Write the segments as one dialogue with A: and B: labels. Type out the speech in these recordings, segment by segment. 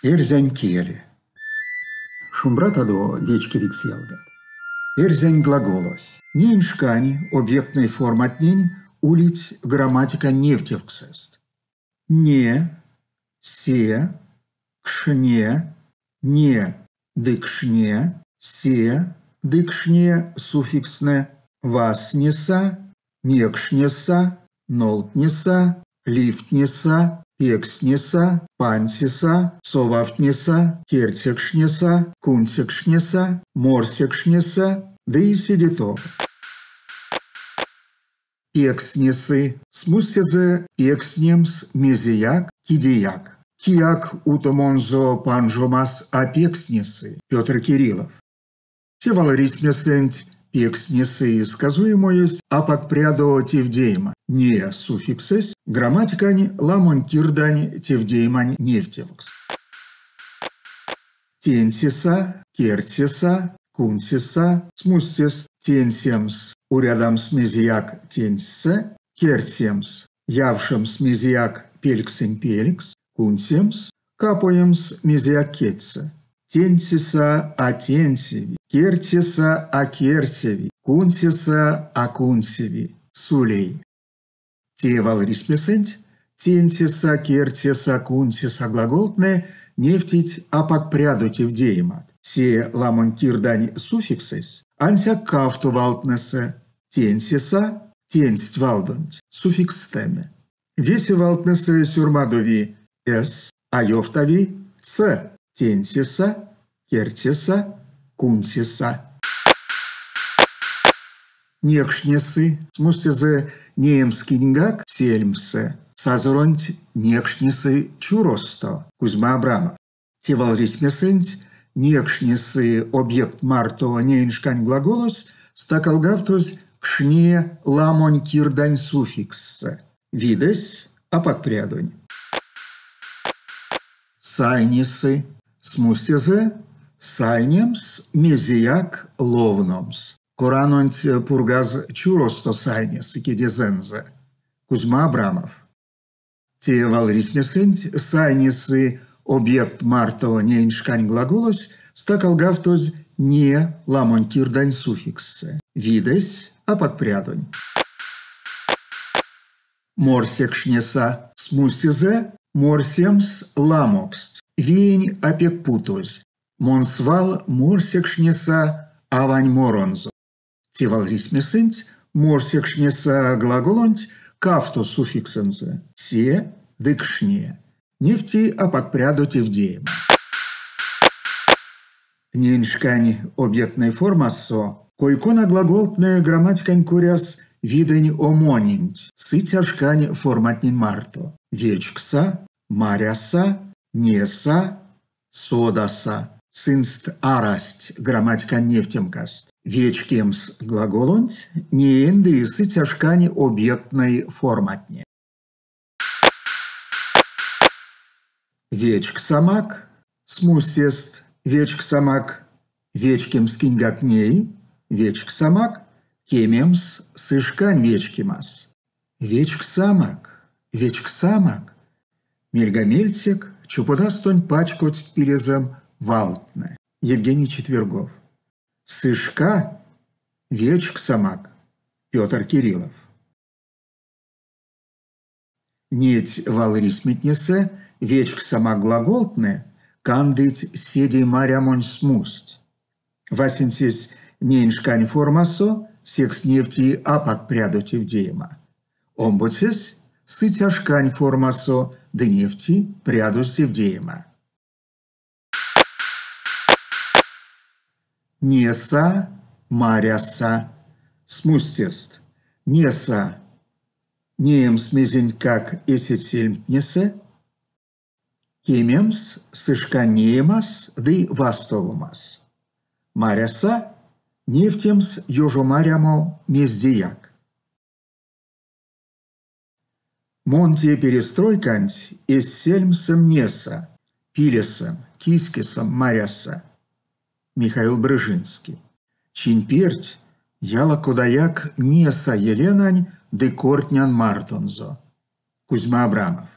A: Эрзянь киели. Шумбратадо вечкерик сьелгат. Эрзянь глаголось. Нень шкани, объектной форматнень, улить грамматика невтевксест. Не, се, кшне, не, дыкшне, се, дыкшне, суффиксне, васнеса, некшнеса, нолтнеса, лифтнеса, пекснеса, пансеса, совафтнеса, кертекшнеса, кунтекшнеса, морсекшнеса, да и сидитов. Пекснесы, смустезе пекснемс мезияк, кидияк. Кияк утомонзо панжомас апекснесы, Петр Кириллов. Теваларисмесенть пекснесы сказуемоесть, апак прядо тевдейма. Не суффиксес, грамматикани ламон кирдани тевдеймань невтевкс. Тенсиса, кертиса, кунсиса, смустес, тенсемс, урядамс мезияк тенссе, керсемс, явшемс мезияк пельксен пелькс, кунсемс, капоемс мезияк кетсе. Тенсиса атенсеви, кертиса акерсеви, кунсиса акунсеви, сулей. Тевалрисмесенть, тенсиса, кертиса, кунсиса глаголтне, нефтить апак пряду тевдеемат. Се ламон кирдань суффиксес, анся кафту валтнесе, тенсиса, тенсть валдонть, суффикс теме. Веси валтнесе сюрмадови с, айофтави ц, тенсиса, кертиса, кунсиса. Некшнесы, смустезе неемскингак сельмсе, сазронть некшнесы чуросто, Кузьма Абрамов. Тевалрисмесенть, некшнесы объект марто неиншкань глаголос, стакалгавтос кшне ламонь кирдань суффикссе, видес апак прядонь. Сайнисы, смустезе, сайнемс, мезияк, ловномс. Коранонть пургаз чуросто сайнес, кедезензе. Кузьма Абрамов. Тевалрисмесенть, сайнисы, объект марто неиншкань глаголос, стакалгавтоз не ламонь кирдань суффикссе. Видес апак прядонь. Морсекшнеса, смустезе, морсемс ламокст, вень апекпутоз, монсвал морсекшнеса авань моронзо. Тевалрисмесенть, морсекшнеса глаголонть, кафто суффиксензе, се, дыкшне, нефти апак прядо тевдеема. Неншкань объектной формассо, койкона глаголтная грамматикань куряс видень омонинть, сытяшкань форматнин марто. Вечкса, маряса, неса, содаса, сынст арасть, грамматика нефтемкаст. Вечкемс глаголонть, неенды сытяшкань объектной форматне. Вечксамак, смустест, вечксамак, вечкемскингак ней, вечксамак, кемемс сышкань вечкемас. Вечксамак, вечксамак, мельгамельцек, чупудастонь пачкоть пилезем валтне. Евгений Четвергов. Сышка, вечксамак, Петр Кириллов. Неть валрисмитнесе, вечксамак глаголтне, кандыть седей марямонь смусть. Васенсис неншкань формасо, секс нефти апак пряду тевдеема. Омбуцес сытяшкань формасо, да нефти пряду тевдеема. Неса, маряса, смустест. Неса, неемс мезень как эсетсельмтнесе, кемемс сышканеемас, да и вастовумас. Маряса, нефтемс ёжомарямо мездияк. Монте перестройканць эссельмсом неса, пилесом, кискесом маряса. Михаил Брыжинский. Чинперть, яла кудаяк неса еленань, де кортнян мартонзо. Кузьма Абрамов.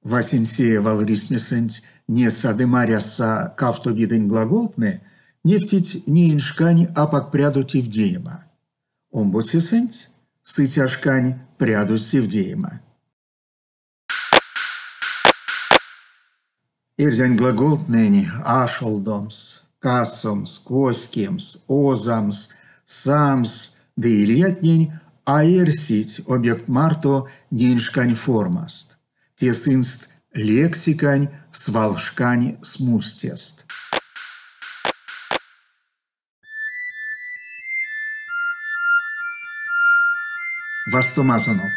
A: Васенсея валрисмесент не садымаряса кавто видень глаголтне, нефтить не иншкань апак пряду тивдеема. Омбуцесент сытяшкань пряду севдеема. Ирзянь глаголтнени ашолдомс, кассомс, коскемс, озамс, самс, да ильятнень, а эрсить объект марто деньшкань формаст. Тесынст лексикань свалшкань смустест. Вастомазонок.